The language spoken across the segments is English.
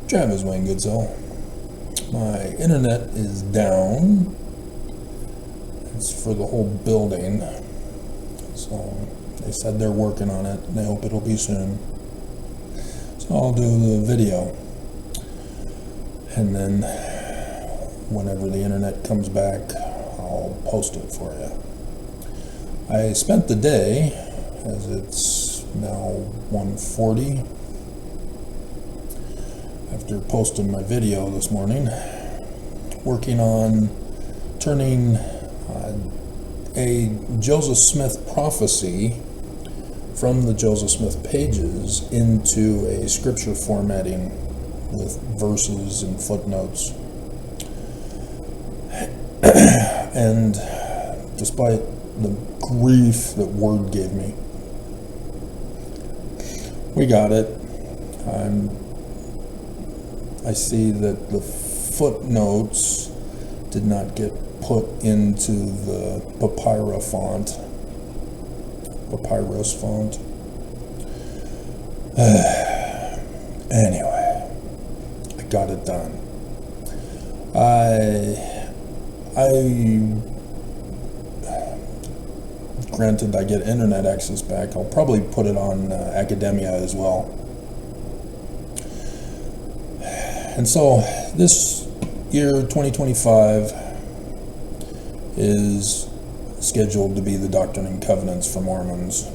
Travis Wayne Goodsell. My internet is down. It's for the whole building. So they said they're working on it, and they hope it'll be soon. So I'll do the video. And then whenever the internet comes back, I'll post it for you. I spent the day, as it's now 1:40, after posting my video this morning, working on turning a Joseph Smith prophecy from the Joseph Smith pages into a scripture formatting with verses and footnotes. And despite the grief that Word gave me, we got it. I see that the footnotes did not get put into the papyrus font. Anyway, I got it done. Granted, I get internet access back. I'll probably put it on Academia as well. And so this year, 2025, is scheduled to be the Doctrine and Covenants for Mormons.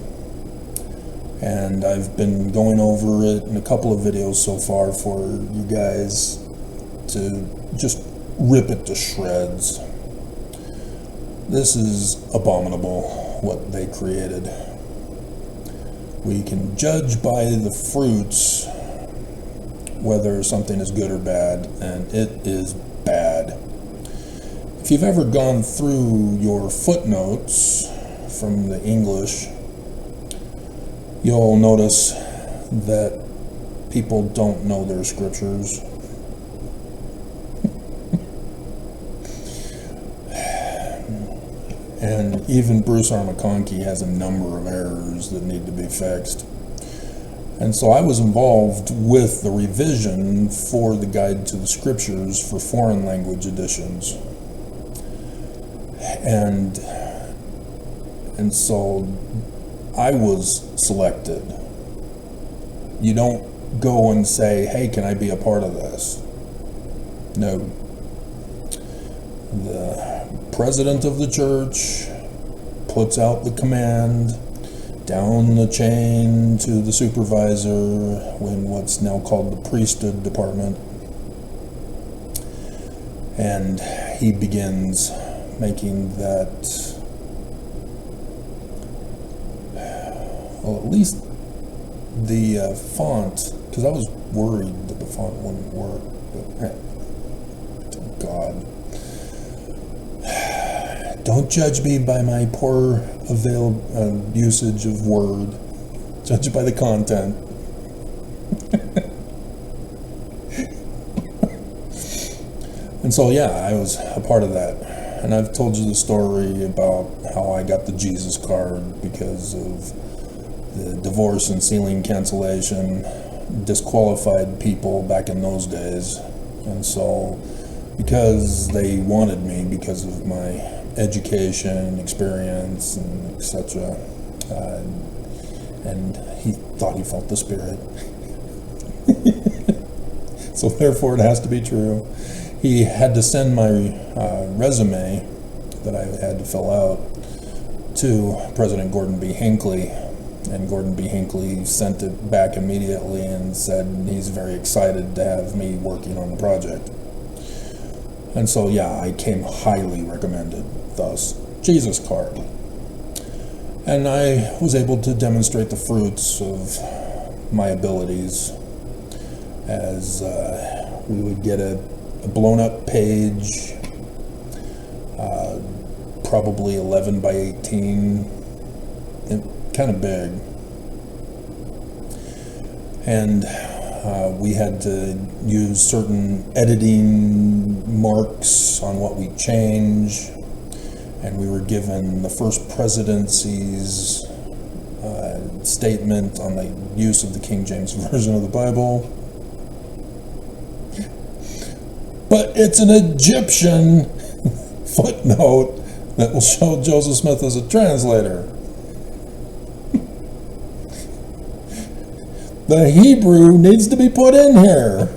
And I've been going over it in a couple of videos so far for you guys to just rip it to shreds. This is abominable, what they created. We can judge by the fruits whether something is good or bad, and it is bad. If you've ever gone through your footnotes from the English, you'll notice that people don't know their scriptures. And even Bruce R. McConkie has a number of errors that need to be fixed. And so I was involved with the revision for the Guide to the Scriptures for foreign language editions. And so I was selected. You don't go and say, hey, can I be a part of this? No. The president of the church puts out the command down the chain to the supervisor in what's now called the priesthood department, and he begins making that, well, at least the font, because I was worried that the font wouldn't work, but God. Don't judge me by my poor usage of Word. Judge it by the content. And so, yeah, I was a part of that. And I've told you the story about how I got the Jesus card because of the divorce and sealing cancellation disqualified people back in those days. And so, because they wanted me because of my education, experience, and etc. And he thought he felt the Spirit. So therefore it has to be true. He had to send my resume that I had to fill out to President Gordon B. Hinckley, and Gordon B. Hinckley sent it back immediately and said he's very excited to have me working on the project. And so, yeah, I came highly recommended, thus, Jesus card. And I was able to demonstrate the fruits of my abilities as we would get a blown-up page, probably 11 by 18, kind of big. And we had to use certain editing marks on what we change, and we were given the first presidency's statement on the use of the King James Version of the Bible. but it's an Egyptian footnote that will show Joseph Smith as a translator. The Hebrew needs to be put in here.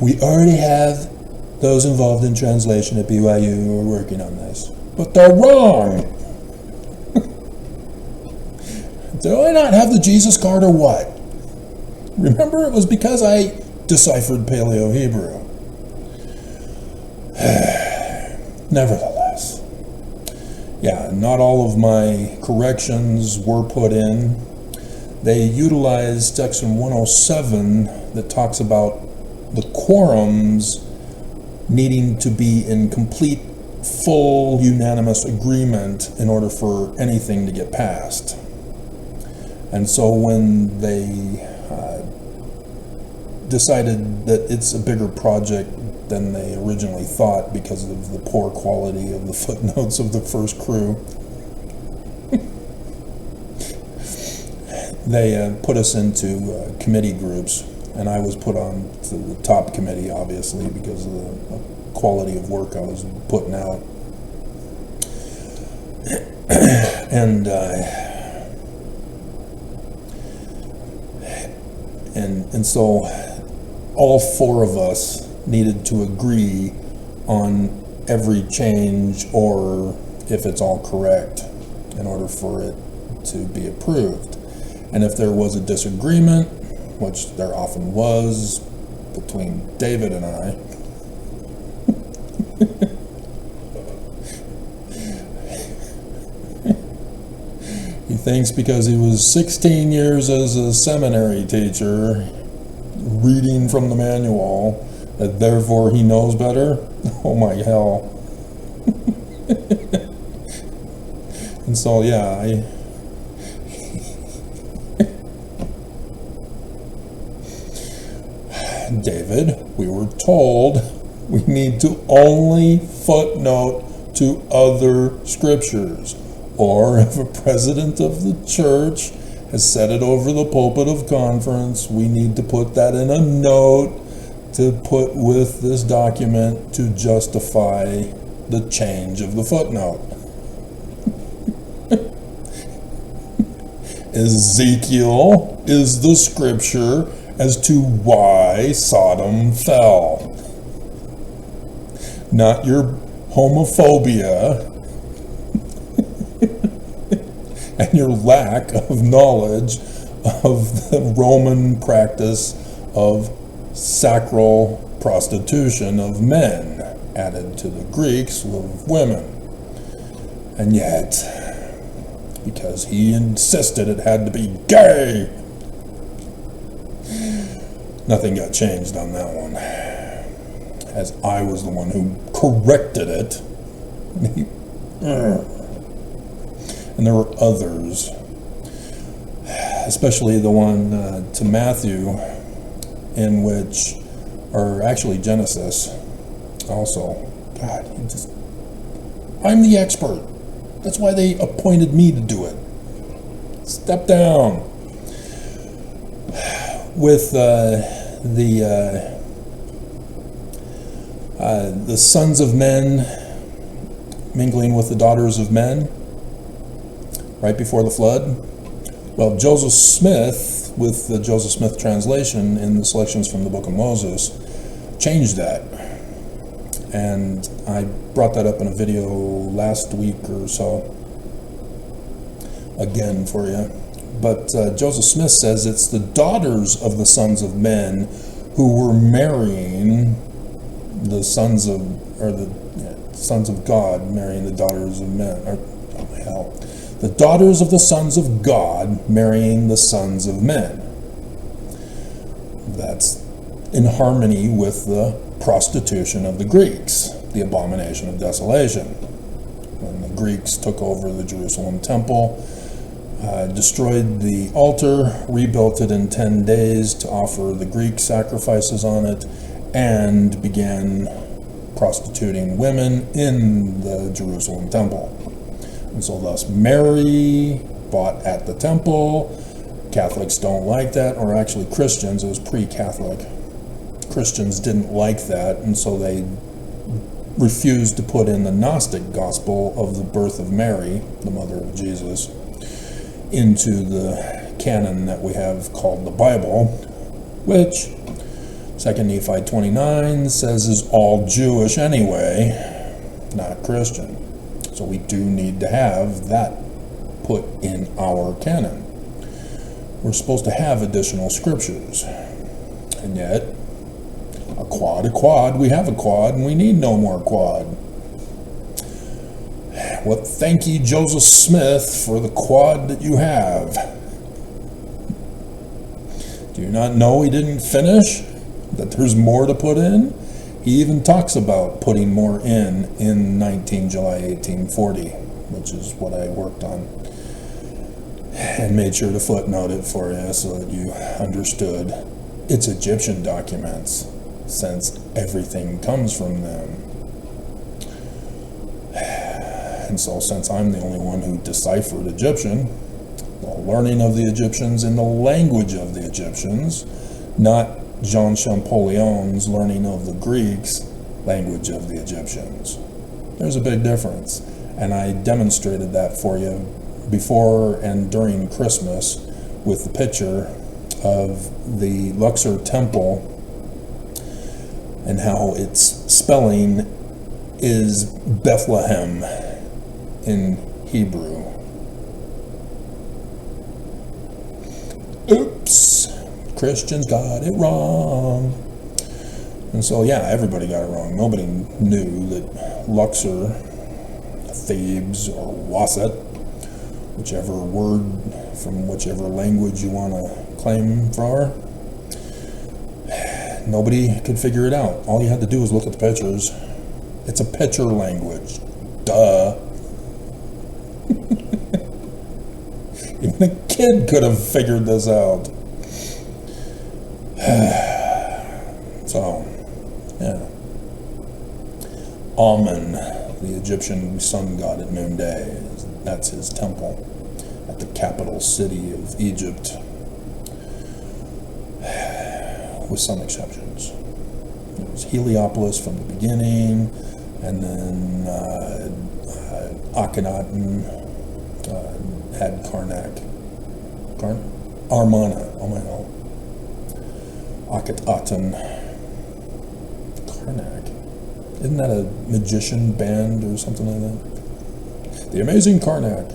We already have those involved in translation at BYU who are working on this, but they're wrong. Do I not have the Jesus card or what? Remember, it was because I deciphered Paleo-Hebrew. Nevertheless, yeah, not all of my corrections were put in. They utilized section 107 that talks about the quorums needing to be in complete, full, unanimous agreement in order for anything to get passed. And so when they decided that it's a bigger project than they originally thought because of the poor quality of the footnotes of the first crew, they put us into committee groups, and I was put on to the top committee, obviously, because of the quality of work I was putting out. And so all four of us needed to agree on every change, or if it's all correct, in order for it to be approved. And if there was a disagreement, which there often was between David and I, he thinks because he was 16 years as a seminary teacher reading from the manual that therefore he knows better. Oh my hell. And so yeah, David, we were told we need to only footnote to other scriptures, or if a president of the church has said it over the pulpit of conference, we need to put that in a note to put with this document to justify the change of the footnote. Ezekiel is the scripture as to why Sodom fell, not your homophobia and your lack of knowledge of the Roman practice of sacral prostitution of men added to the Greeks of women. And yet, because he insisted it had to be gay, nothing got changed on that one, as I was the one who corrected it. And there were others, especially the one to Matthew, in which, or actually Genesis also. God, I'm the expert. That's why they appointed me to do it. Step down. With the sons of men mingling with the daughters of men right before the flood. Well, Joseph Smith, with the Joseph Smith translation in the selections from the Book of Moses, changed that. And I brought that up in a video last week or so, again for you. But Joseph Smith says it's the daughters of the sons of men who were marrying the sons of, or the sons of God marrying the daughters of men, or the daughters of the sons of God marrying the sons of men. That's in harmony with the prostitution of the Greeks, the abomination of desolation. When the Greeks took over the Jerusalem temple, destroyed the altar, rebuilt it in 10 days to offer the Greek sacrifices on it, and began prostituting women in the Jerusalem temple. And so thus Mary bought at the temple. Catholics don't like that, or actually Christians, it was pre-Catholic. Christians didn't like that, and so they refused to put in the Gnostic gospel of the birth of Mary, the mother of Jesus, into the canon that we have called the Bible, which 2 Nephi 29 says is all Jewish anyway, not Christian. So we do need to have that put in our canon. We're supposed to have additional scriptures, and yet a quad, we have a quad, and we need no more quad. Well, thank ye, Joseph Smith, for the quad that you have. Do you not know he didn't finish? That there's more to put in? He even talks about putting more in 19 July 1840, which is what I worked on, and made sure to footnote it for you so that you understood. It's Egyptian documents, since everything comes from them. And so since I'm the only one who deciphered Egyptian, the learning of the Egyptians in the language of the Egyptians, not Jean Champollion's learning of the Greeks' language of the Egyptians. There's a big difference, and I demonstrated that for you before and during Christmas with the picture of the Luxor temple and how its spelling is Bethlehem in Hebrew. Oops, Christians got it wrong. And so, yeah, everybody got it wrong. Nobody knew that Luxor, Thebes, or Wasset, whichever word from whichever language you want to claim for, nobody could figure it out. All you had to do was look at the pictures. It's a picture language. Duh. Even a kid could have figured this out. So, yeah. Amen, the Egyptian sun god at noonday, that's his temple at the capital city of Egypt, with some exceptions. It was Heliopolis from the beginning, and then Akhenaten had Armana, oh my god, Akhenaten, Karnak. Isn't that a magician band or something like that? The Amazing Karnak.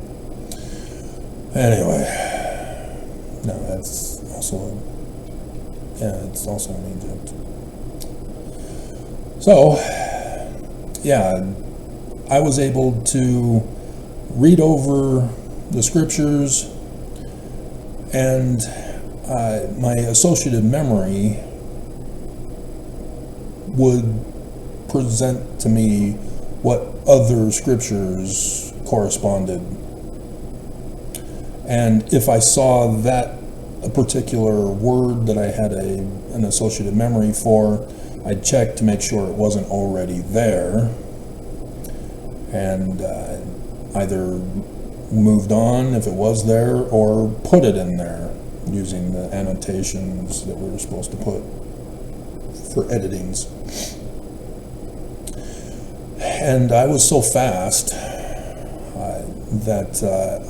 Anyway, no, that's also, it's also in Egypt. So, yeah, I was able to read over the scriptures, and my associative memory would present to me what other scriptures corresponded. And if I saw that a particular word that I had an associative memory for, I'd check to make sure it wasn't already there, and either moved on if it was there, or put it in there using the annotations that we were supposed to put for editings. And I was so fast that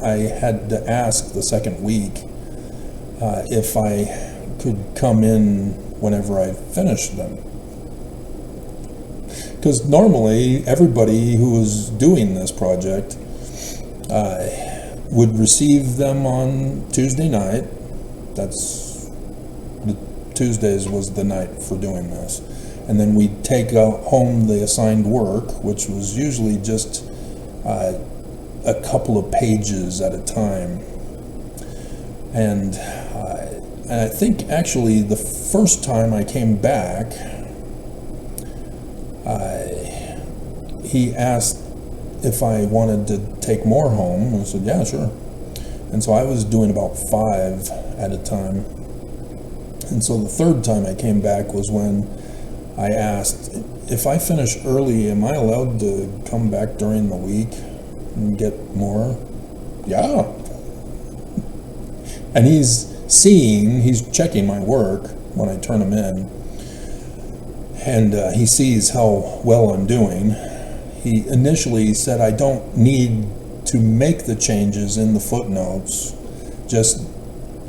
I had to ask the second week if I could come in whenever I finished them. Because normally everybody who was doing this project would receive them on Tuesday night. That's the Tuesdays was the night for doing this. And then we'd take home the assigned work, which was usually just a couple of pages at a time. And I think actually the first time I came back, he asked if I wanted to take more home. I said, yeah, sure. And so I was doing about 5 at a time. And so the third time I came back was when I asked, if I finish early, am I allowed to come back during the week and get more? Yeah. And he's checking my work when I turn them in. And he sees how well I'm doing. He initially said I don't need to make the changes in the footnotes, just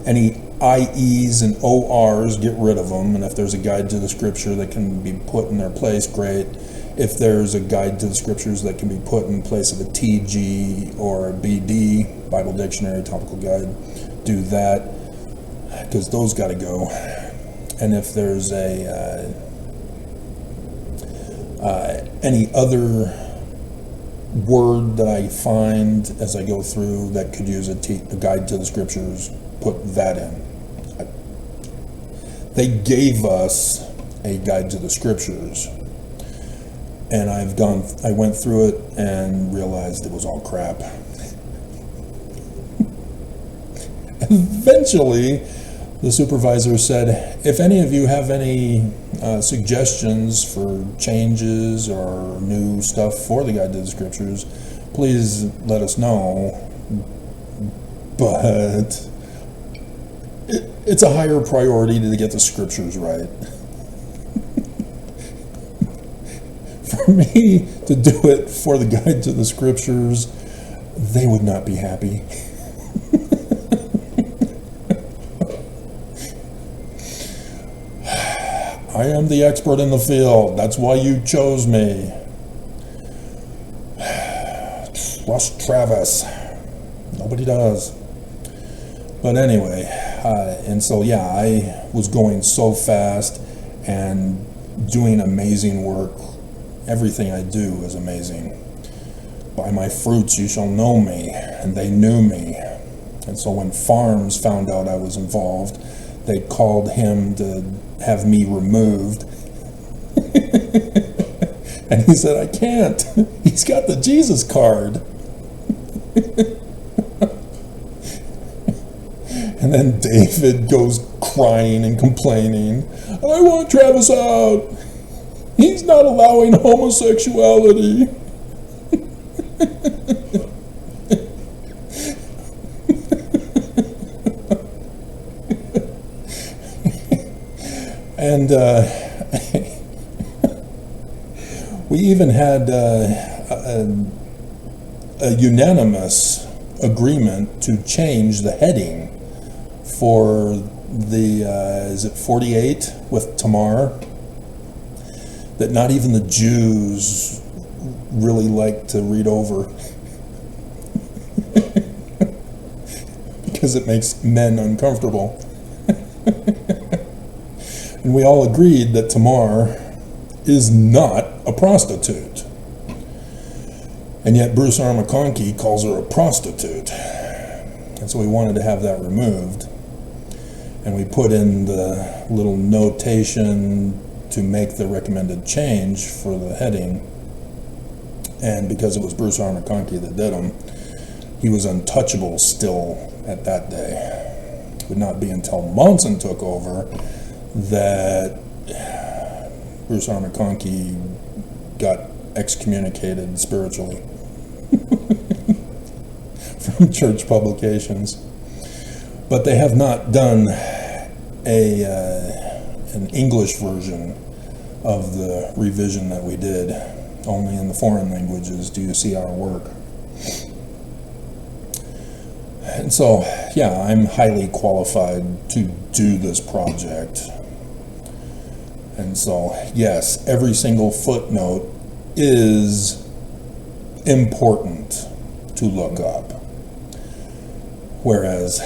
any IEs and ORs, get rid of them, and if there's a guide to the scripture that can be put in their place, great. If there's a guide to the scriptures that can be put in place of a TG or a BD, Bible Dictionary, Topical Guide, do that, because those got to go. And if there's any other word that I find as I go through that could use a guide to the scriptures, put that in. They gave us a guide to the scriptures, and I went through it and realized it was all crap. Eventually, the supervisor said, if any of you have any suggestions for changes or new stuff for the guide to the scriptures, please let us know. But it's a higher priority to get the scriptures right. For me to do it for the guide to the scriptures, they would not be happy. I am the expert in the field. That's why you chose me. Trust Travis. Nobody does. But anyway, and so yeah, I was going so fast and doing amazing work. Everything I do is amazing. By my fruits you shall know me, and they knew me. And so when Farms found out I was involved, they called him to have me removed. And he said, I can't. He's got the Jesus card. And then David goes crying and complaining, I want Travis out. He's not allowing homosexuality. And we even had a unanimous agreement to change the heading for the, is it 48 with Tamar? That not even the Jews really like to read over. Because it makes men uncomfortable. And we all agreed that Tamar is not a prostitute. And yet Bruce R. McConkie calls her a prostitute. And so we wanted to have that removed. And we put in the little notation to make the recommended change for the heading. And because it was Bruce R. McConkie that did them, he was untouchable still at that day. It would not be until Monson took over that Bruce R. McConkie got excommunicated spiritually from church publications. But they have not done an English version of the revision that we did. Only in the foreign languages do you see our work. And so, yeah, I'm highly qualified to do this project. And so, yes, every single footnote is important to look up. Whereas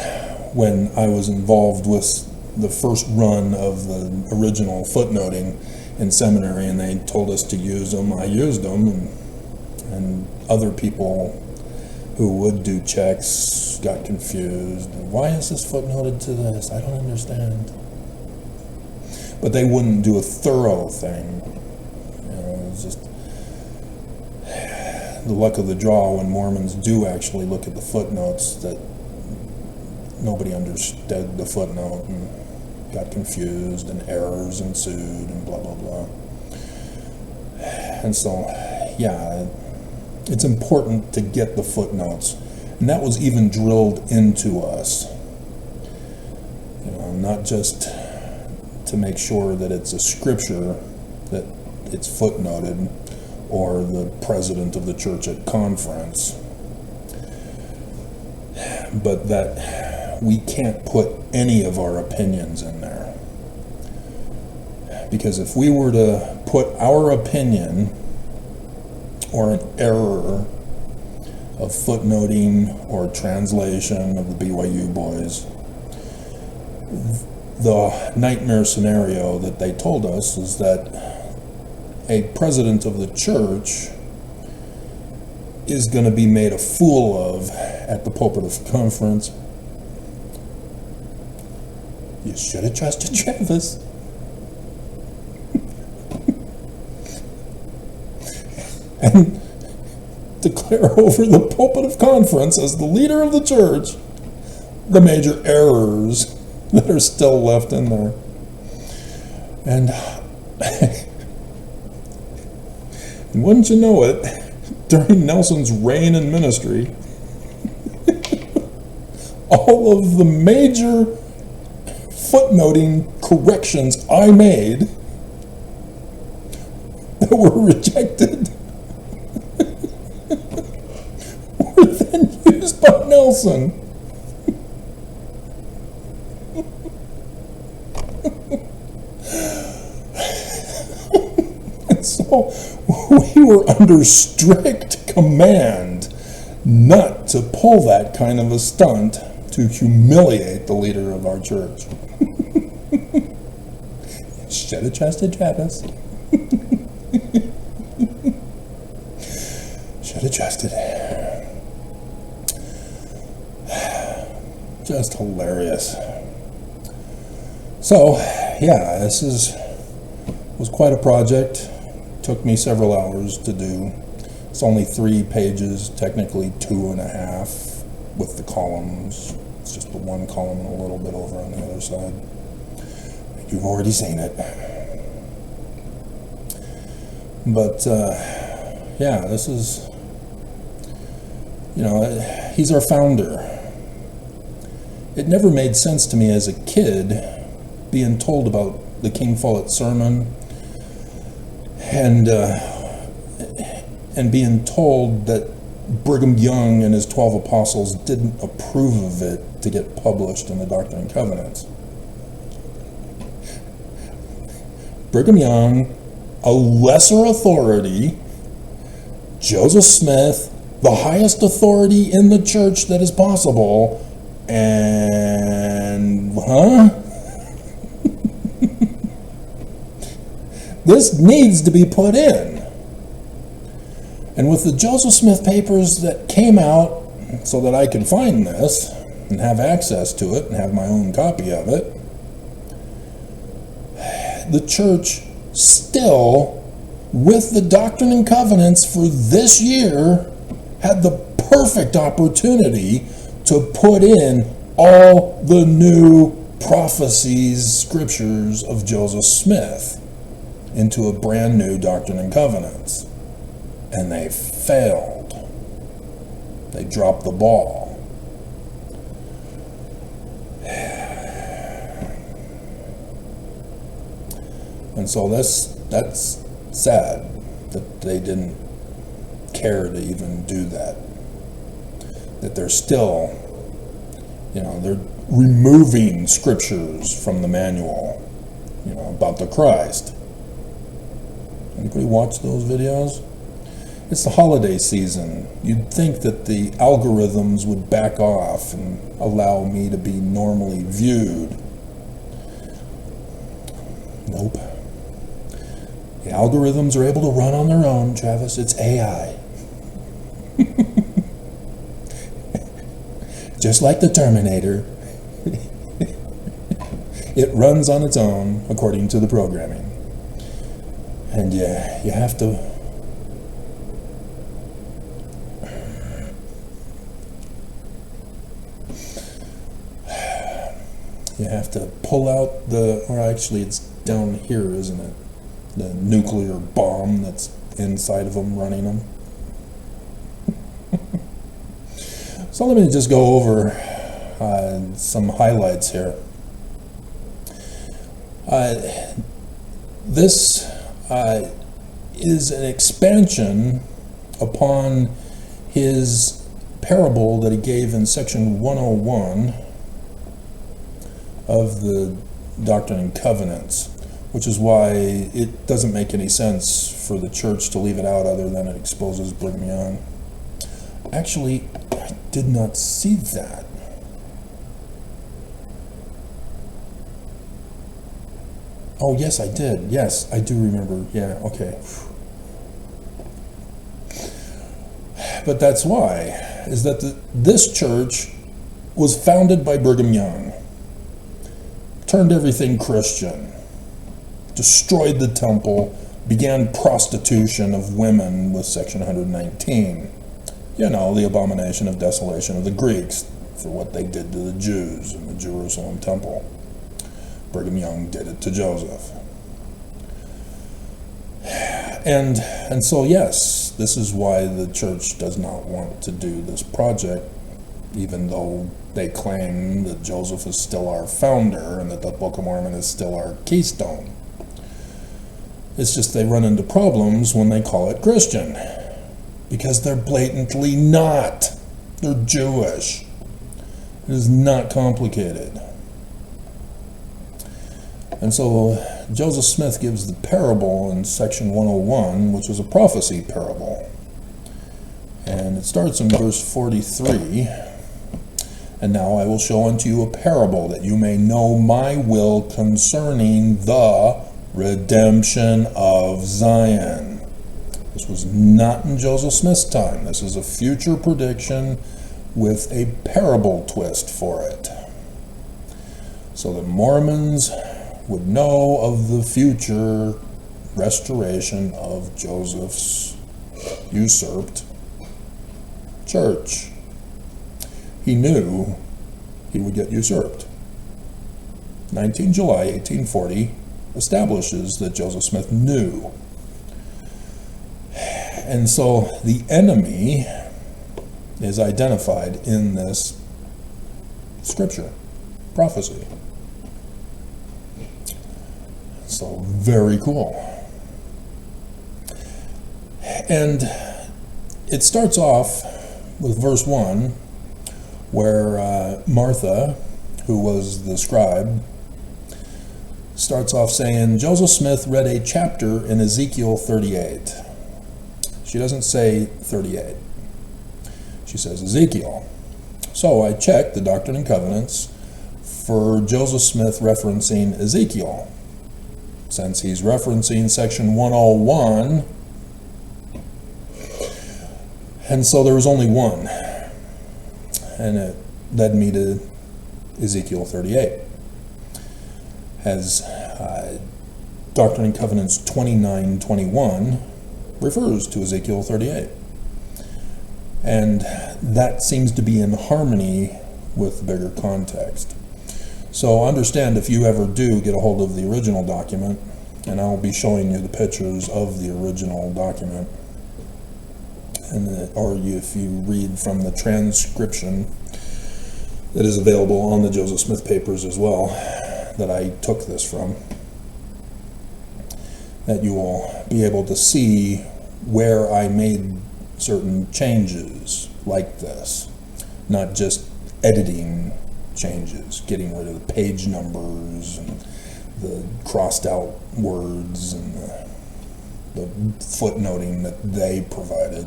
when I was involved with the first run of the original footnoting in seminary and they told us to use them, I used them, and other people who would do checks got confused. Why is this footnoted to this? I don't understand. But they wouldn't do a thorough thing. You know, it was just the luck of the draw when Mormons do actually look at the footnotes that nobody understood the footnote and got confused and errors ensued and blah, blah, blah. And so, yeah, it's important to get the footnotes. And that was even drilled into us. You know, not just to make sure that it's a scripture that it's footnoted, or the president of the church at conference, but that we can't put any of our opinions in there. Because if we were to put our opinion or an error of footnoting or translation of the BYU boys, the nightmare scenario that they told us is that a president of the church is going to be made a fool of at the pulpit of conference. You should have trusted Travis. And declare over the pulpit of conference, as the leader of the church, the major errors that are still left in there. And wouldn't you know it, during Nelson's reign in ministry, all of the major footnoting corrections I made that were rejected were then used by Nelson. And so we were under strict command not to pull that kind of a stunt to humiliate the leader of our church. Should have trusted Travis. Should have trusted. Just hilarious. So, yeah, this was quite a project. Took me several hours to do. It's only 3 pages, technically 2.5 with the columns. It's just the one column and a little bit over on the other side. You've already seen it. But, yeah, this is, he's our founder. It never made sense to me as a kid being told about the King Follett sermon and being told that Brigham Young and his 12 apostles didn't approve of it to get published in the Doctrine and Covenants. Brigham Young, a lesser authority, Joseph Smith, the highest authority in the church that is possible, and, This needs to be put in. And with the Joseph Smith papers that came out so that I could find this and have access to it and have my own copy of it, the church still, with the Doctrine and Covenants for this year, had the perfect opportunity to put in all the new prophecies, scriptures of Joseph Smith into a brand new Doctrine and Covenants. And they failed. They dropped the ball. And so that's sad that they didn't care to even do that. That they're still, they're removing scriptures from the manual, about the Christ. Anybody watch those videos? It's the holiday season. You'd think that the algorithms would back off and allow me to be normally viewed. Nope. The algorithms are able to run on their own, Travis. It's AI. Just like the Terminator. It runs on its own according to the programming. And yeah, you have to pull out or actually it's down here, isn't it? The nuclear bomb that's inside of them running them. So let me just go over some highlights here. This is an expansion upon his parable that he gave in section 101 of the Doctrine and Covenants, which is why it doesn't make any sense for the church to leave it out other than it exposes Brigham Young. Actually, I did not see that. Oh, yes, I did. Yes, I do remember. Yeah, okay. But that's why, is that this church was founded by Brigham Young, turned everything Christian, destroyed the temple, began prostitution of women with section 119. You know, the abomination of desolation of the Greeks for what they did to the Jews in the Jerusalem temple. Brigham Young did it to Joseph. And so, yes, this is why the church does not want to do this project, even though they claim that Joseph is still our founder and that the Book of Mormon is still our keystone. It's just they run into problems when they call it Christian, because they're blatantly not. They're Jewish. It is not complicated. And so Joseph Smith gives the parable in section 101, which is a prophecy parable. And it starts in verse 43. And now I will show unto you a parable, that you may know my will concerning the redemption of Zion. This was not in Joseph Smith's time. This is a future prediction with a parable twist for it, so that Mormons would know of the future restoration of Joseph's usurped church. He knew he would get usurped. 19 July 1840 establishes that Joseph Smith knew. And so the enemy is identified in this scripture, prophecy. So very cool. And it starts off with verse 1, where Martha, who was the scribe, starts off saying, Joseph Smith read a chapter in Ezekiel 38. She doesn't say 38. She says Ezekiel. So I checked the Doctrine and Covenants for Joseph Smith referencing Ezekiel. Since he's referencing section 101, and so there was only one, and it led me to Ezekiel 38. As Doctrine and Covenants 29:21 refers to Ezekiel 38. And that seems to be in harmony with the bigger context. So understand, if you ever do get a hold of the original document, and I'll be showing you the pictures of the original document, and if you read from the transcription that is available on the Joseph Smith papers as well, that I took this from, that you will be able to see where I made certain changes like this, not just editing changes, getting rid of the page numbers and the crossed out words and the footnoting that they provided.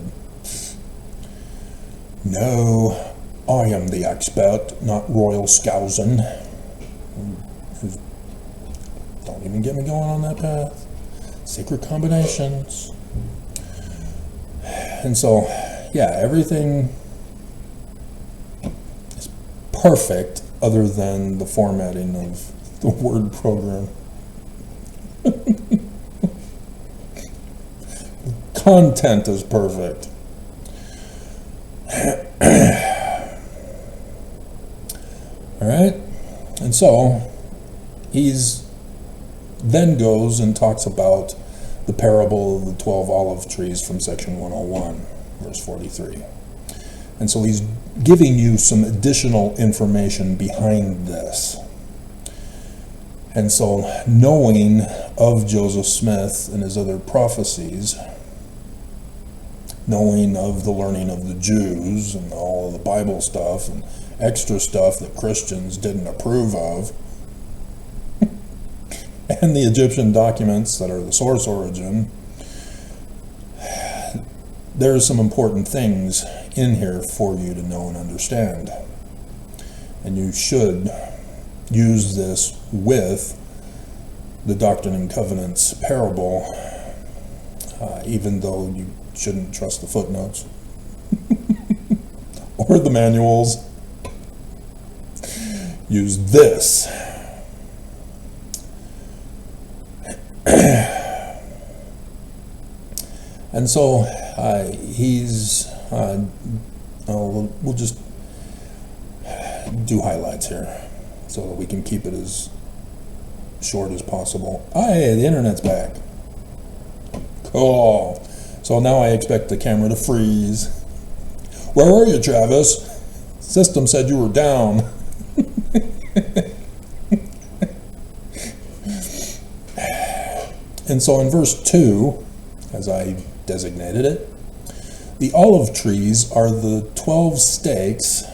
No, I am the expert, not Royal Skousen. Don't even get me going on that path. Secret combinations. And so, yeah, everything is perfect other than the formatting of the Word program. Content is perfect. All right, and so he's then goes and talks about the parable of the 12 olive trees from section 101, verse 43. And so he's giving you some additional information behind this. And so, knowing of Joseph Smith and his other prophecies, knowing of the learning of the Jews and all of the Bible stuff and extra stuff that Christians didn't approve of, and the Egyptian documents that are the source origin, there's some important things in here for you to know and understand. And you should use this with the Doctrine and Covenants parable, even though you shouldn't trust the footnotes or the manuals. Use this. And so we'll just do highlights here so that we can keep it as short as possible. Hey, the internet's back. Cool. So now I expect the camera to freeze. Where are you, Travis? System said you were down. And so in verse 2, as I designated it, the olive trees are 12 stakes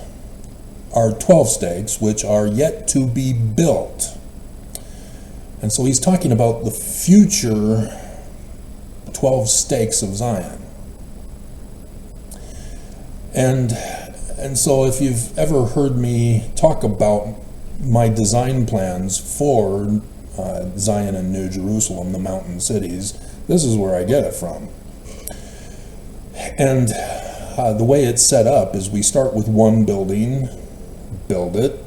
which are yet to be built. And so he's talking about the future 12 stakes of Zion. And so if you've ever heard me talk about my design plans for Zion and New Jerusalem, the mountain cities, this is where I get it from. And the way it's set up is we start with one building, build it,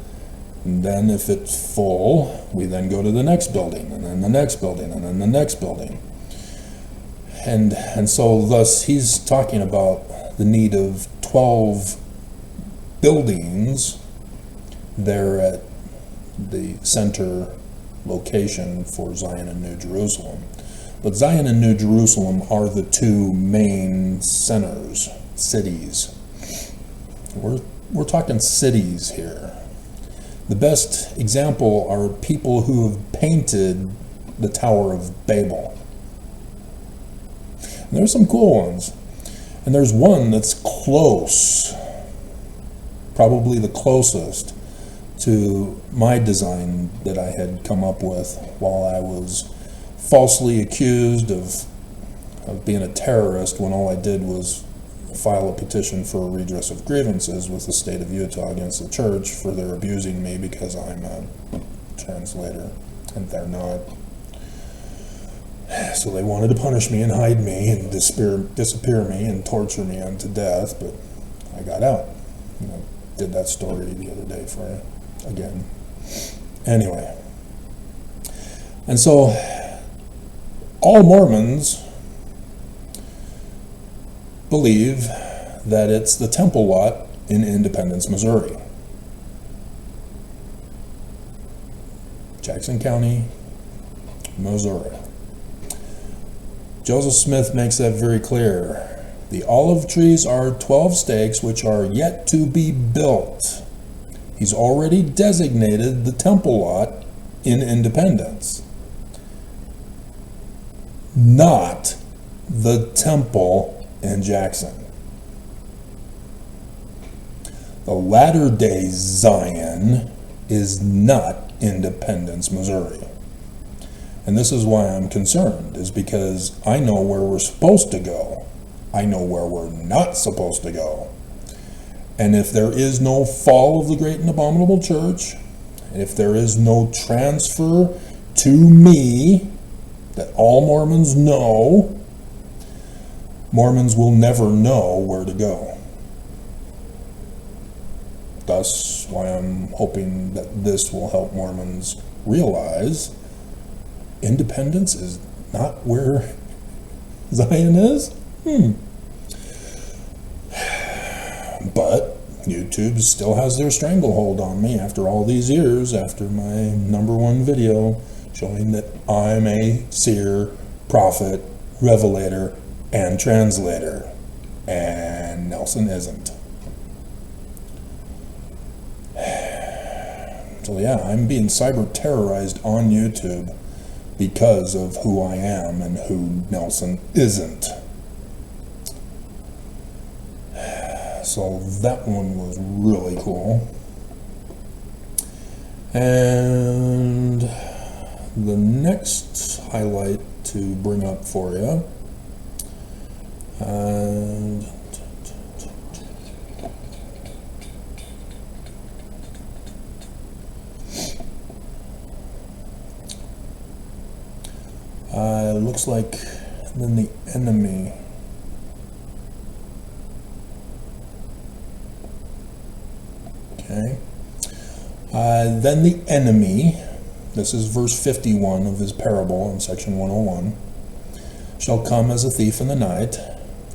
and then if it's full, we then go to the next building, and then the next building, and then the next building. And so thus he's talking about the need of 12 buildings there at the center location for Zion and New Jerusalem. But Zion and New Jerusalem are the two main centers, cities. We're talking cities here. The best example are people who have painted the Tower of Babel. And there's some cool ones. And there's one that's close, probably the closest to my design that I had come up with while I was falsely accused of being a terrorist when all I did was file a petition for a redress of grievances with the state of Utah against the church for their abusing me because I'm a translator and they're not. So they wanted to punish me and hide me and disappear me and torture me unto death, but I got out. I did that story the other day for you again. Anyway, and so all Mormons believe that it's the temple lot in Independence, Missouri. Jackson County, Missouri. Joseph Smith makes that very clear. The olive trees are 12 stakes which are yet to be built. He's already designated the temple lot in Independence, not the temple in Jackson. The latter-day Zion is not Independence, Missouri. And this is why I'm concerned, is because I know where we're supposed to go. I know where we're not supposed to go. And if there is no fall of the great and abominable church, and if there is no transfer to me that all Mormons know, Mormons will never know where to go. Thus, why I'm hoping that this will help Mormons realize Independence is not where Zion is. But YouTube still has their stranglehold on me after all these years, after my #1 video showing that I'm a seer, prophet, revelator, and translator, and Nelson isn't. So yeah, I'm being cyber terrorized on YouTube because of who I am and who Nelson isn't. So that one was really cool. And the next highlight to bring up for you, looks like then the enemy. Okay. Then the enemy, this is verse 51 of his parable in section 101, shall come as a thief in the night.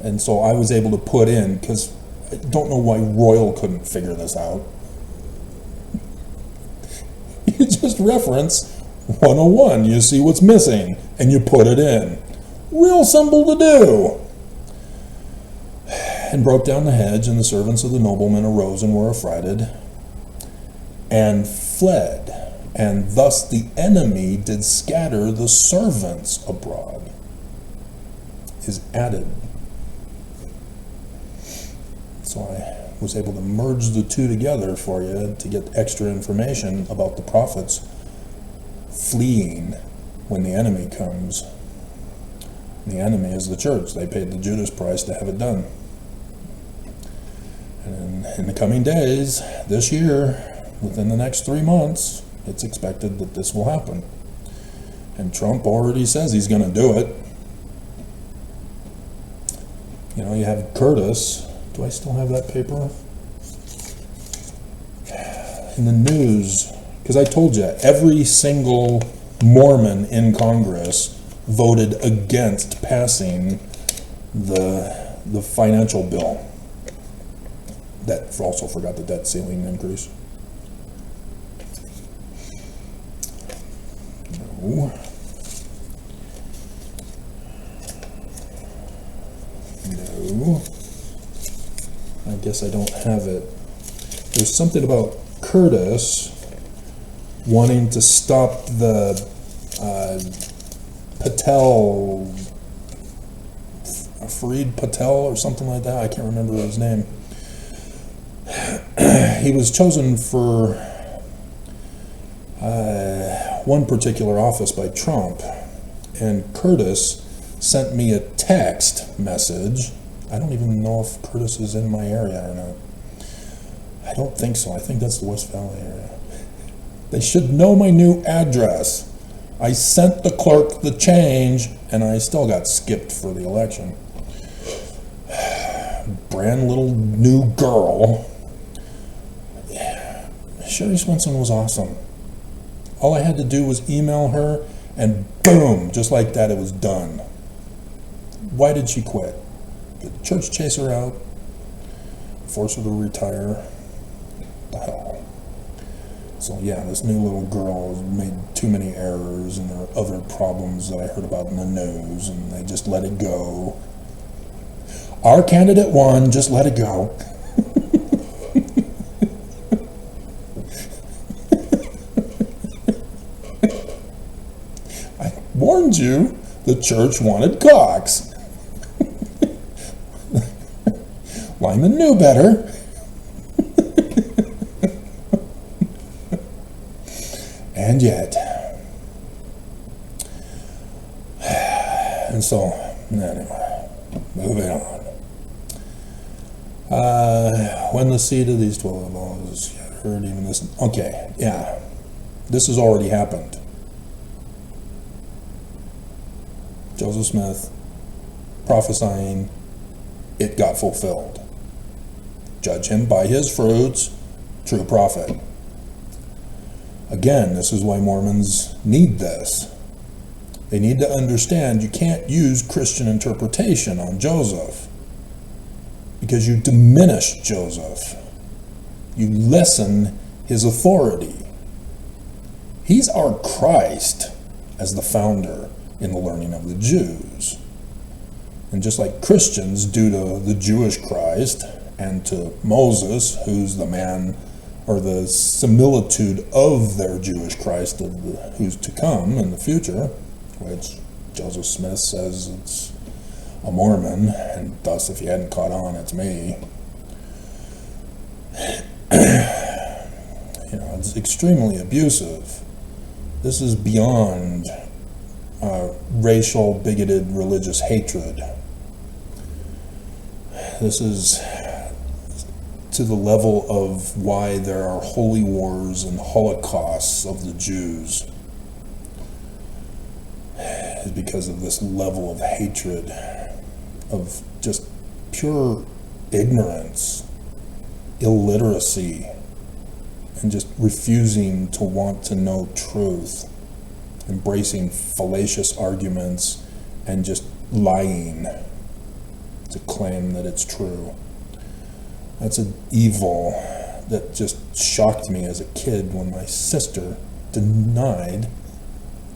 And so I was able to put in, because I don't know why Royal couldn't figure this out. You just reference 101, you see what's missing, and you put it in. Real simple to do. And broke down the hedge, and the servants of the nobleman arose and were affrighted, and fled. And thus the enemy did scatter the servants abroad. Is added. So I was able to merge the two together for you to get extra information about the prophets fleeing when the enemy comes. The enemy is the church. They paid the Judas price to have it done. And in the coming days, this year, within the next 3 months, it's expected that this will happen. And Trump already says he's going to do it. You know, you have Curtis. Do I still have that paper? In the news, because I told you, every single Mormon in Congress voted against passing the financial bill. That also forgot the debt ceiling increase. No. No. I guess I don't have it. There's something about Curtis wanting to stop the Patel, Fareed Patel or something like that. I can't remember his name. He was chosen for one particular office by Trump, and Curtis sent me a text message. I don't even know if Curtis is in my area or not. I don't think so. I think that's the West Valley area. They should know my new address. I sent the clerk the change, and I still got skipped for the election. Brand little new girl. Sherry Swenson was awesome. All I had to do was email her, and boom, just like that, it was done. Why did she quit? Did the church chase her out? Force her to retire? What the hell? So yeah, this new little girl made too many errors, and there are other problems that I heard about in the news, and they just let it go. Our candidate won, just let it go. I warned you, the church wanted Cox. Lyman knew better. And yet. And so, anyway, moving on. When the seed of these 12 laws heard even this. Okay, yeah. This has already happened. Joseph Smith prophesying, it got fulfilled. Judge him by his fruits, true prophet. Again, this is why Mormons need this. They need to understand you can't use Christian interpretation on Joseph, because you diminish Joseph. You lessen his authority. He's our Christ as the founder in the learning of the Jews. And just like Christians do to the Jewish Christ and to Moses, who's the man or the similitude of their Jewish Christ who's to come in the future, which Joseph Smith says it's a Mormon, and thus if you hadn't caught on, it's me. It's extremely abusive. This is beyond racial, bigoted, religious hatred. This is to the level of why there are holy wars and holocausts of the Jews, is because of this level of hatred, of just pure ignorance, illiteracy, and just refusing to want to know truth, embracing fallacious arguments, and just lying to claim that it's true. That's an evil that just shocked me as a kid when my sister denied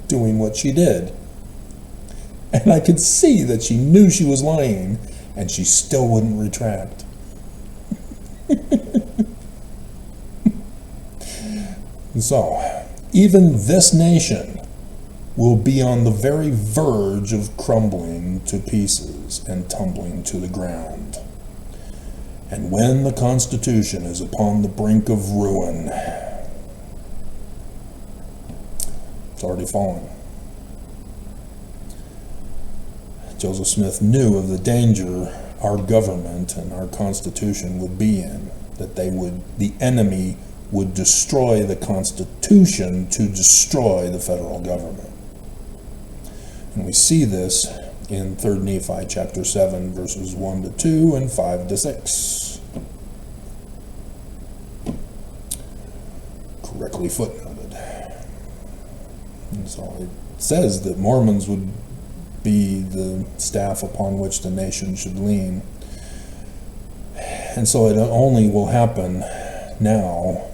doing what she did. And I could see that she knew she was lying, and she still wouldn't retract. And so, even this nation will be on the very verge of crumbling to pieces and tumbling to the ground. And when the Constitution is upon the brink of ruin, it's already fallen. Joseph Smith knew of the danger our government and our Constitution would be in, that the enemy would destroy the Constitution to destroy the federal government. And we see this in 3 Nephi chapter 7, verses 1 to 2 and 5 to 6. Correctly footnoted. And so it says that Mormons would be the staff upon which the nation should lean. And so it only will happen now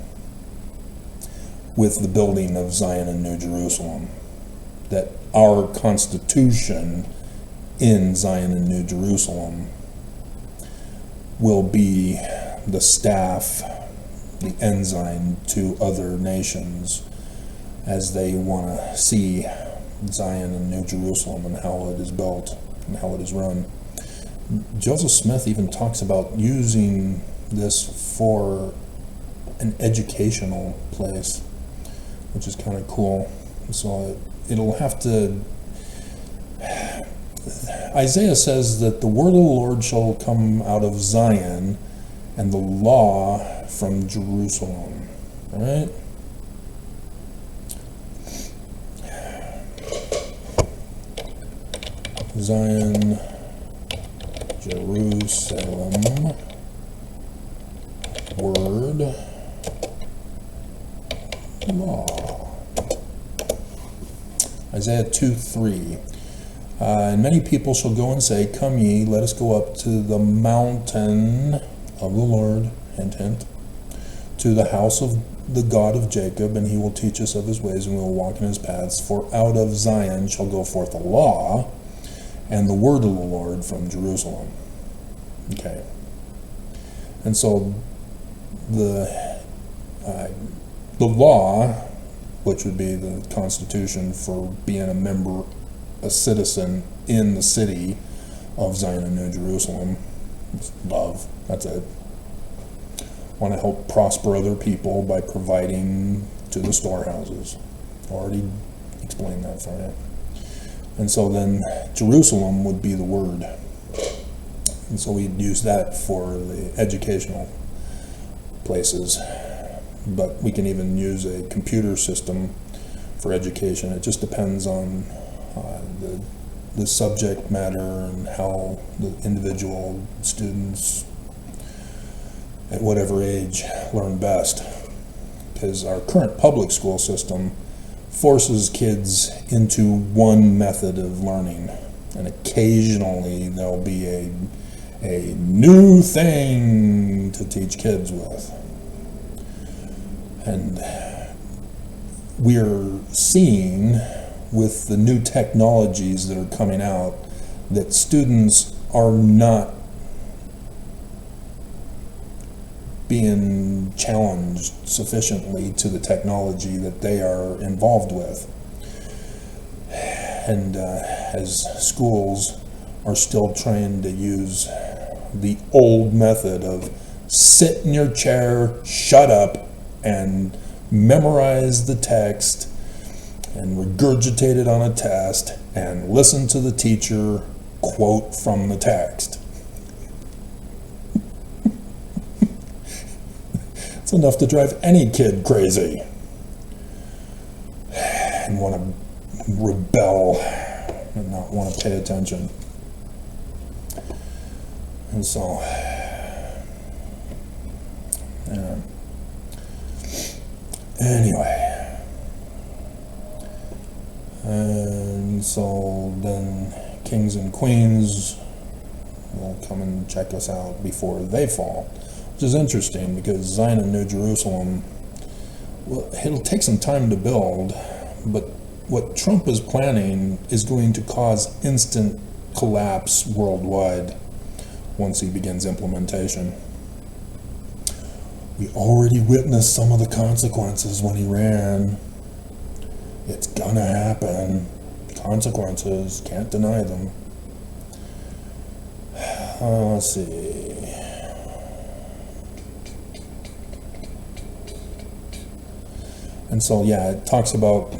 with the building of Zion and New Jerusalem, that our Constitution in Zion and New Jerusalem will be the staff, the ensign to other nations as they want to see Zion and New Jerusalem and how it is built and how it is run. Joseph Smith even talks about using this for an educational place, which is kind of cool. So it'll have to... Isaiah says that the word of the Lord shall come out of Zion and the law from Jerusalem, right? Zion, Jerusalem, word, law. Isaiah 2:3. And many people shall go and say, Come ye, let us go up to the mountain of the Lord, hint, hint, to the house of the God of Jacob, and he will teach us of his ways, and we will walk in his paths. For out of Zion shall go forth the law, and the word of the Lord from Jerusalem. Okay. And so the law, which would be the Constitution for being a member, a citizen in the city of Zion and New Jerusalem, love, that's it. Want to help prosper other people by providing to the storehouses. Already explained that for you. And so then Jerusalem would be the word. And so we'd use that for the educational places. But we can even use a computer system for education. It just depends on the subject matter and how the individual students at whatever age learn best. Because our current public school system forces kids into one method of learning, and occasionally there'll be a new thing to teach kids with. And we're seeing with the new technologies that are coming out that students are not being challenged sufficiently to the technology that they are involved with. And as schools are still trying to use the old method of sit in your chair, shut up, and memorize the text, and regurgitate it on a test, and listen to the teacher quote from the text. It's enough to drive any kid crazy and want to rebel and not want to pay attention. And so, yeah. Anyway, and so then kings and queens will come and check us out before they fall, which is interesting because Zion and New Jerusalem, well, it'll take some time to build, but what Trump is planning is going to cause instant collapse worldwide once he begins implementation. We already witnessed some of the consequences when he ran. It's gonna happen. Consequences, can't deny them. Let's see. And so, yeah, it talks about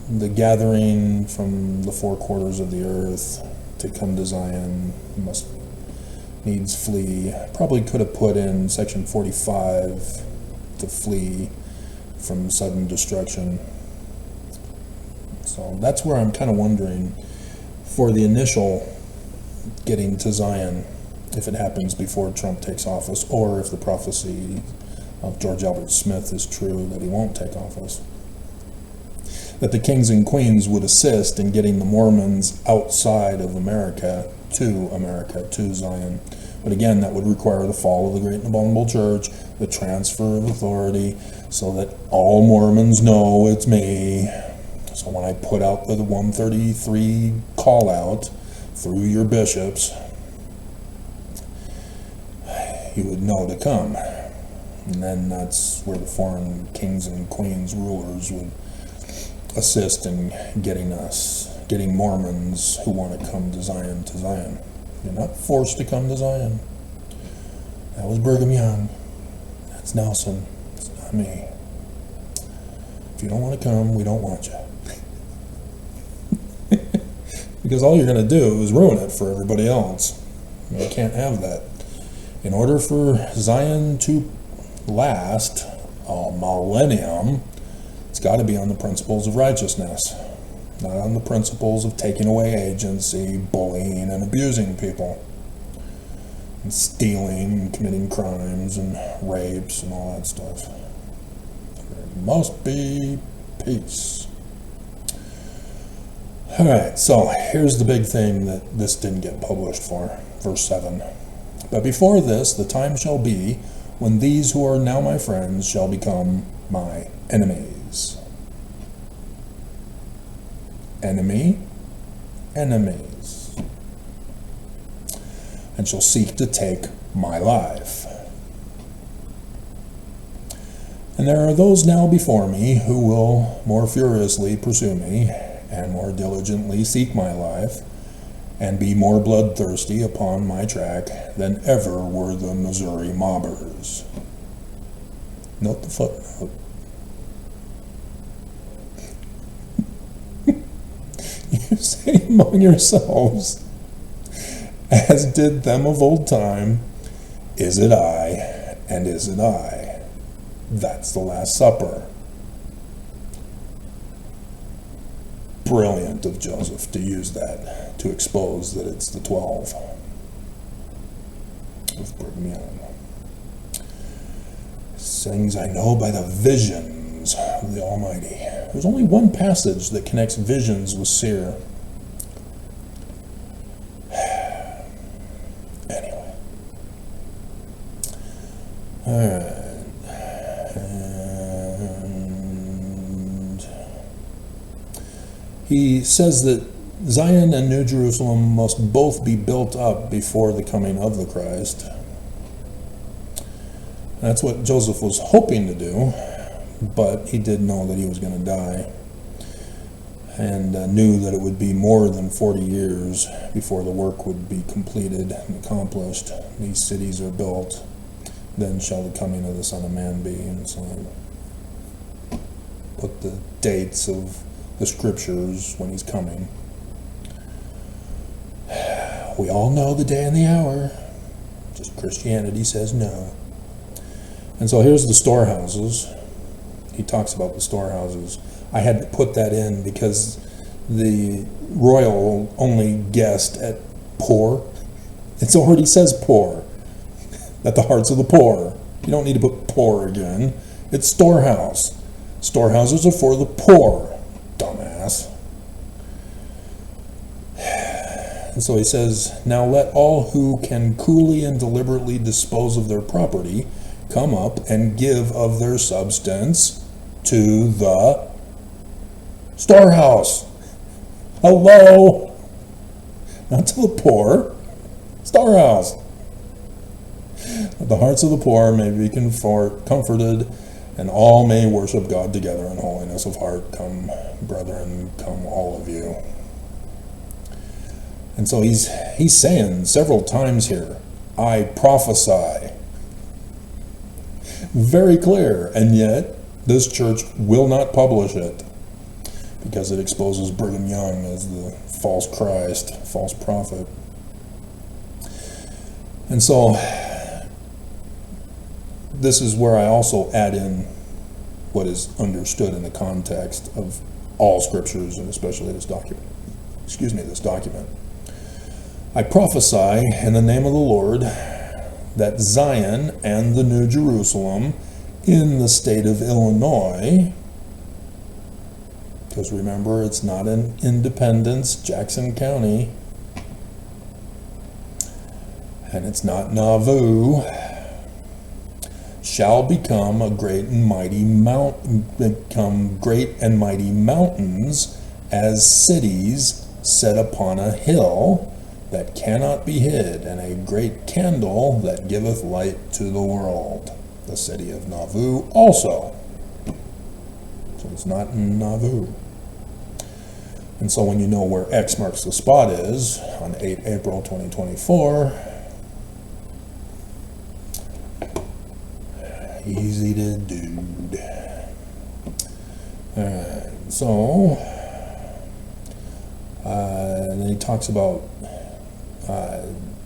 the gathering from the 4 quarters of the earth to come to Zion must needs flee. Probably could have put in section 45 to flee from sudden destruction. So that's where I'm kind of wondering for the initial getting to Zion, if it happens before Trump takes office, or if the prophecy of George Albert Smith is true that he won't take office. That the kings and queens would assist in getting the Mormons outside of America, to Zion. But again, that would require the fall of the Great and Abominable Church, the transfer of authority, so that all Mormons know it's me. So when I put out the 133 call out through your bishops, you would know to come. And then that's where the foreign kings and queens rulers would assist in getting Mormons who want to come to Zion to Zion. You're not forced to come to Zion. That was Brigham Young. That's Nelson. It's not me. If you don't want to come, we don't want you. Because all you're going to do is ruin it for everybody else. You can't have that. In order for Zion to last a millennium, it's got to be on the principles of righteousness, not on the principles of taking away agency, bullying, and abusing people, and stealing, and committing crimes, and rapes, and all that stuff. There must be peace. Alright, so here's the big thing that this didn't get published for, verse 7. But before this, the time shall be when these who are now my friends shall become my enemies. Enemy, enemies. And shall seek to take my life. And there are those now before me who will more furiously pursue me, and more diligently seek my life, and be more bloodthirsty upon my track than ever were the Missouri mobbers. Note the footnote. You say among yourselves, as did them of old time, is it I, and is it I? That's the Last Supper. Brilliant of Joseph to use that to expose that it's the 12 of Brigham Young. Things I know by the visions of the Almighty. There's only one passage that connects visions with seer. Anyway. Alright. He says that Zion and New Jerusalem must both be built up before the coming of the Christ. That's what Joseph was hoping to do, but he did know that he was going to die, and knew that it would be more than 40 years before the work would be completed and accomplished. These cities are built, then shall the coming of the Son of Man be. And so I put the dates of the scriptures when he's coming. We all know the day and the hour, just Christianity says no. And so here's the storehouses. He talks about the storehouses. I had to put that in because the royal only guessed at poor. It already says poor, at the hearts of the poor. You don't need to put poor again. It's storehouse. Storehouses are for the poor, dumbass. And so he says, now let all who can coolly and deliberately dispose of their property come up and give of their substance to the storehouse. Hello? Not to the poor. Storehouse. That the hearts of the poor may be comforted, and all may worship God together in holiness of heart. Come, brethren, come all of you. And so he's saying several times here, I prophesy. Very clear, and yet this church will not publish it because it exposes Brigham Young as the false Christ, false prophet. And so this is where I also add in what is understood in the context of all scriptures, and especially this document. This document. I prophesy in the name of the Lord that Zion and the New Jerusalem in the state of Illinois, because remember, it's not in Independence, Jackson County, and it's not Nauvoo, shall become great and mighty mountains as cities set upon a hill that cannot be hid, and a great candle that giveth light to the world. The city of Nauvoo also. So it's not in Nauvoo. And so when you know where X marks the spot is, on 8 April 2024, easy to do. Alright, so then he talks about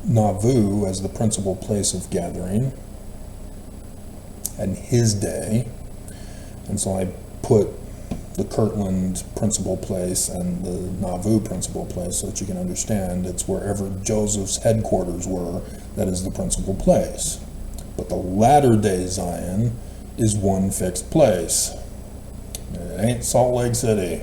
Nauvoo as the principal place of gathering and his day. And so I put the Kirtland principal place and the Nauvoo principal place so that you can understand it's wherever Joseph's headquarters were, that is the principal place. But the latter-day Zion is one fixed place. It ain't Salt Lake City.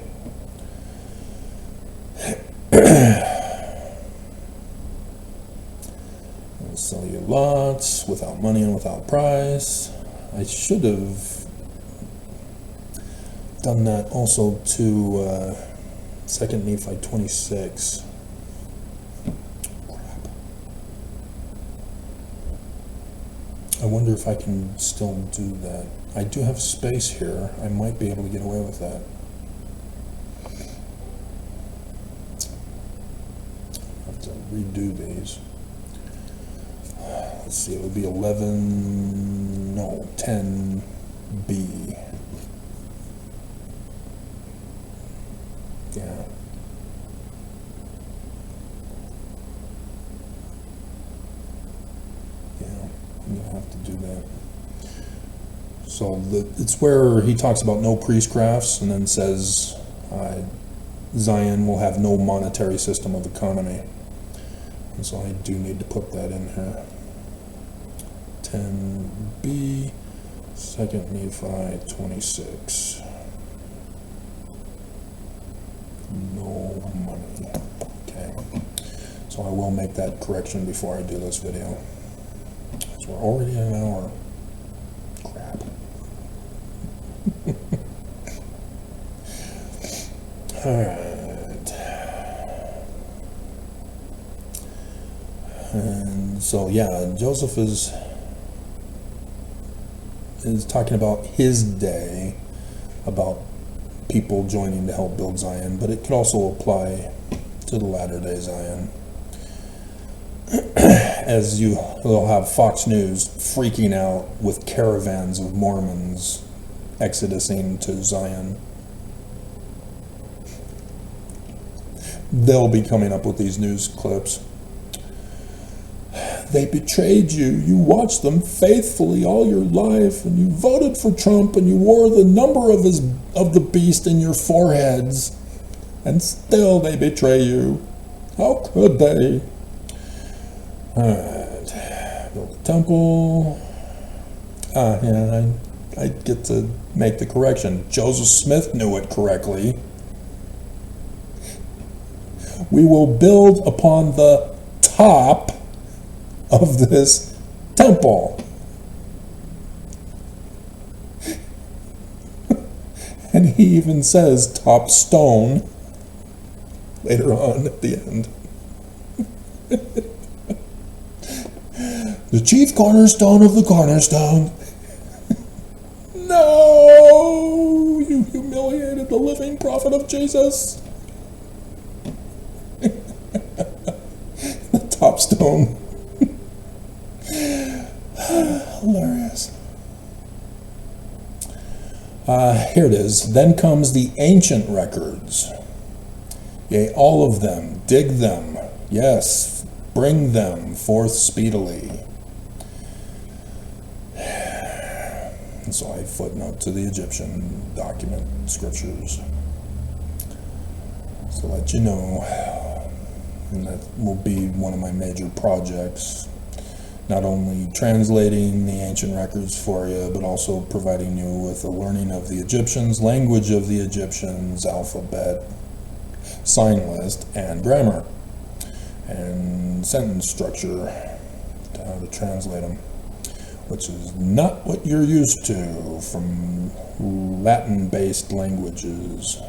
I'll sell you lots without money and without price. I should have done that also to 2 Nephi 26. I wonder if I can still do that. I do have space here. I might be able to get away with that. I have to redo these. Let's see, it would be 10B. Yeah. I'm going to have to do that. So it's where he talks about no priestcrafts and then says Zion will have no monetary system of economy. And so I do need to put that in here. 10b, 2 Nephi 26. No money. Okay. So I will make that correction before I do this video. So we're already at an hour. Crap. Alright. And so, yeah, Joseph is is talking about his day, about people joining to help build Zion, but it could also apply to the latter-day Zion. As you'll have Fox News freaking out with caravans of Mormons exodusing to Zion. They'll be coming up with these news clips. They betrayed you. You watched them faithfully all your life, and you voted for Trump, and you wore the number of the beast in your foreheads, and still they betray you. How could they? All right, build a temple. Yeah, I get to make the correction. Joseph Smith knew it correctly. We will build upon the top of this temple. And he even says top stone later on at the end. The chief cornerstone of the cornerstone. No! You humiliated the living prophet of Jesus. The top stone. Hilarious. Here it is. Then comes the ancient records. Yea, all of them, dig them. Yes, bring them forth speedily. And so I footnote to the Egyptian document scriptures. So let you know, and that will be one of my major projects. Not only translating the ancient records for you, but also providing you with a learning of the Egyptians, language of the Egyptians, alphabet, sign list, and grammar, and sentence structure, how to translate them, which is not what you're used to from Latin-based languages,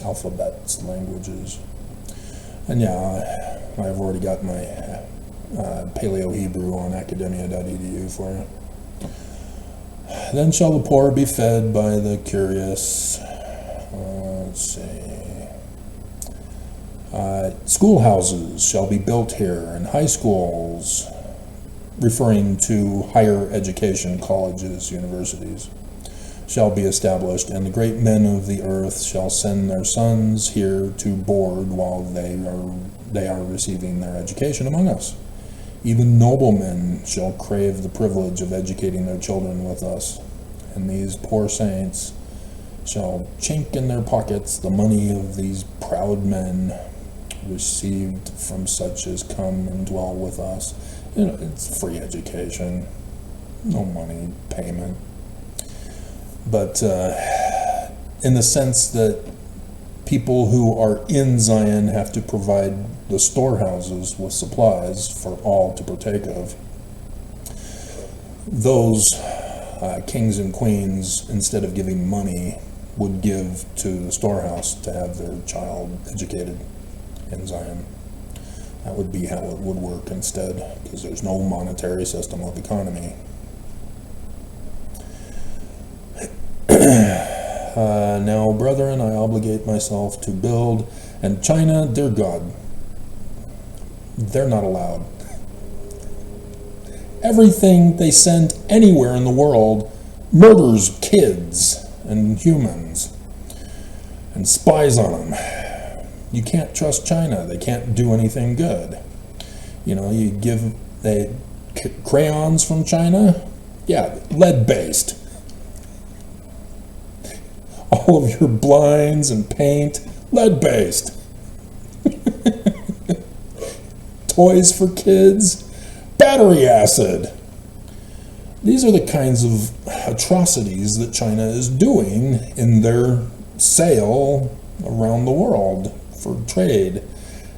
alphabets, languages. And yeah, I've already got my Paleo Hebrew on academia.edu for you. Then shall the poor be fed by the curious. Let's see. Schoolhouses shall be built here, and high schools, referring to higher education, colleges, universities, shall be established, and the great men of the earth shall send their sons here to board while they are receiving their education among us. Even noblemen shall crave the privilege of educating their children with us, and these poor saints shall chink in their pockets the money of these proud men received from such as come and dwell with us. You know, it's free education, no money payment. But in the sense that people who are in Zion have to provide the storehouses with supplies for all to partake of, those kings and queens, instead of giving money, would give to the storehouse to have their child educated in Zion. That would be how it would work instead, because there's no monetary system of economy. Now, brethren, I obligate myself to build, and China, dear God, they're not allowed. Everything they send anywhere in the world murders kids and humans and spies on them. You can't trust China. They can't do anything good. You know, you give crayons from China, yeah, lead-based. All of your blinds and paint, lead-based. Toys for kids, battery acid. These are the kinds of atrocities that China is doing in their sale around the world for trade.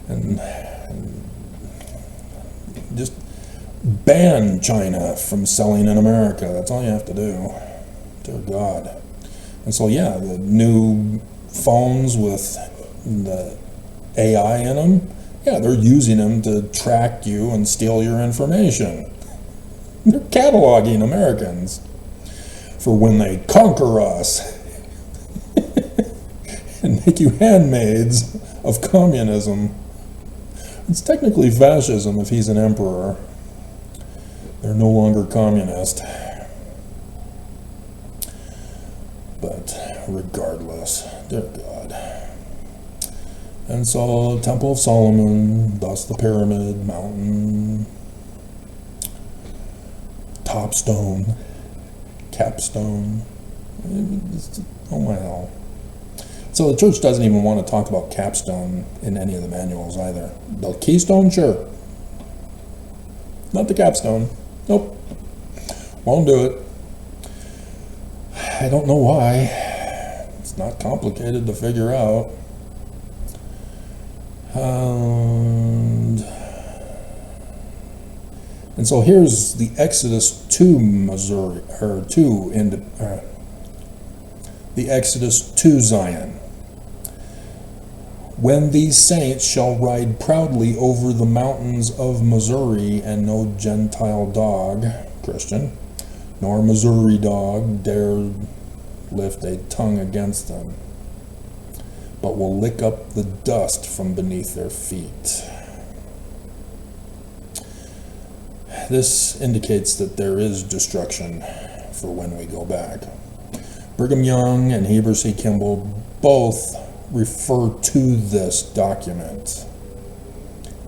And just ban China from selling in America. That's all you have to do. Dear God. And so, yeah, the new phones with the AI in them, yeah, they're using them to track you and steal your information. They're cataloging Americans. for when they conquer us and make you handmaids of communism. It's technically fascism if he's an emperor. They're no longer communist. But regardless, dear God. And so, Temple of Solomon, thus the pyramid, mountain, topstone, capstone. Oh my hell. So the church doesn't even want to talk about capstone in any of the manuals either. The keystone, sure. Not the capstone. Nope. Won't do it. I don't know why. It's not complicated to figure out. And so here's the Exodus to Missouri, or the Exodus to Zion. When these saints shall ride proudly over the mountains of Missouri, and no Gentile dog, Christian, nor Missouri dog dare lift a tongue against them, but will lick up the dust from beneath their feet. This indicates that there is destruction for when we go back. Brigham Young and Heber C. Kimball both refer to this document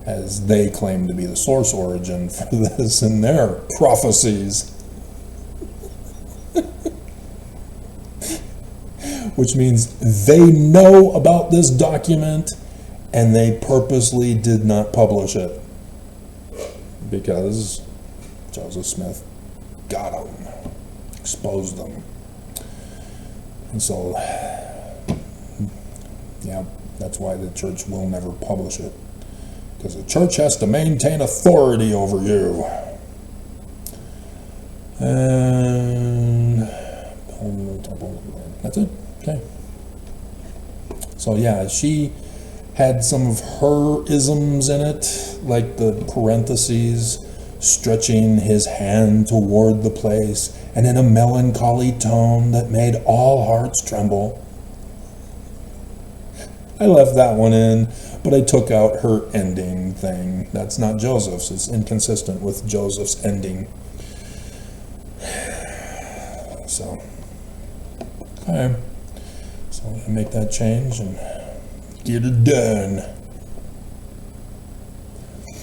as they claim to be the source origin for this in their prophecies. Which means they know about this document and they purposely did not publish it because Joseph Smith got them, exposed them. And so, yeah, that's why the church will never publish it, because the church has to maintain authority over you. And that's it. Okay. So yeah, she had some of her isms in it, like the parentheses, stretching his hand toward the place, and in a melancholy tone that made all hearts tremble. I left that one in, but I took out her ending thing. That's not Joseph's. It's inconsistent with Joseph's ending. So, okay. So I'm going to make that change and get it done.